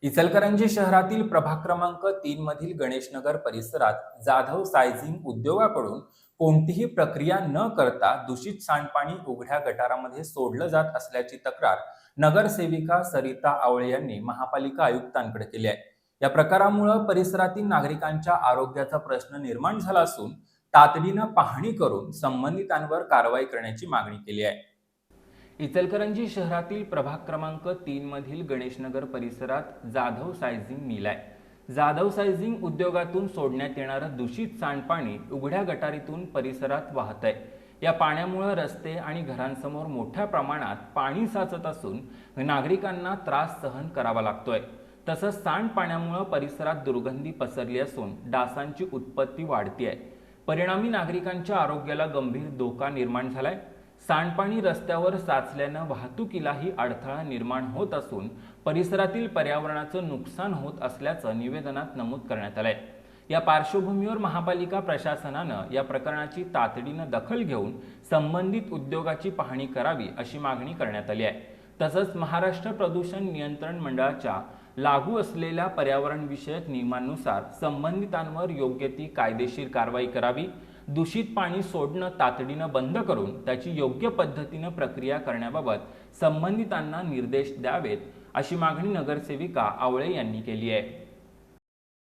इचलकरंजी शहरातील प्रभाग क्रमांक 3 मधील गणेशनगर परिसरात जाधव सायझिंग उद्योगाकडून कोणतीही प्रक्रिया न करता दूषित सांडपाणी उघड्या गटारामध्ये सोडलं जात असल्याची तक्रार नगरसेविका सरिता आवळे यांनी महापालिका आयुक्तांकडे केली आहे। या प्रकारामुळे परिसरातील नागरिकांच्या आरोग्याचा प्रश्न निर्माण झाला असून तातडीनं पाहणी करून संबंधितांवर कारवाई करण्याची मागणी केली आहे। इचलकरंजी शहरातील प्रभाग क्रमांक 3 मधील गणेशनगर परिसरात जाधव सायझिंग मिल आहे। जाधव सायझिंग उद्योगातून सोडण्यात येणारं दूषित सांडपाणी उघड्या गटारीतून परिसरात वाहत आहे। या पाण्यामुळे रस्ते आणि घरांसमोर मोठ्या प्रमाणात पाणी साचत असून नागरिकांना त्रास सहन करावा लागतोय। तसंच सांडपाण्यामुळे परिसरात दुर्गंधी पसरली असून डासांची उत्पत्ती वाढतीये। परिणामी नागरिकांच्या आरोग्याला गंभीर धोका निर्माण झालाय। सांडपाणी रस्त्यावर साचल्यानं वाहतुकीलाही अडथळा निर्माण होत असून परिसरातील पर्यावरणाचं नुकसान होत असल्याचं निवेदनात नमूद करण्यात आलंय। या पार्श्वभूमीवर महापालिका प्रशासनानं या प्रकरणाची तातडीनं दखल घेऊन संबंधित उद्योगाची पाहणी करावी अशी मागणी करण्यात आली आहे। तसंच महाराष्ट्र प्रदूषण नियंत्रण मंडळाच्या लागू असलेल्या पर्यावरणविषयक नियमांनुसार संबंधितांवर योग्य ती कायदेशीर कारवाई करावी, दूषित पाणी सोडणं तातडीनं बंद करून त्याची योग्य पद्धतीनं प्रक्रिया करण्याबाबत संबंधितांना निर्देश द्यावेत अशी मागणी नगरसेविका आवळे यांनी केली आहे।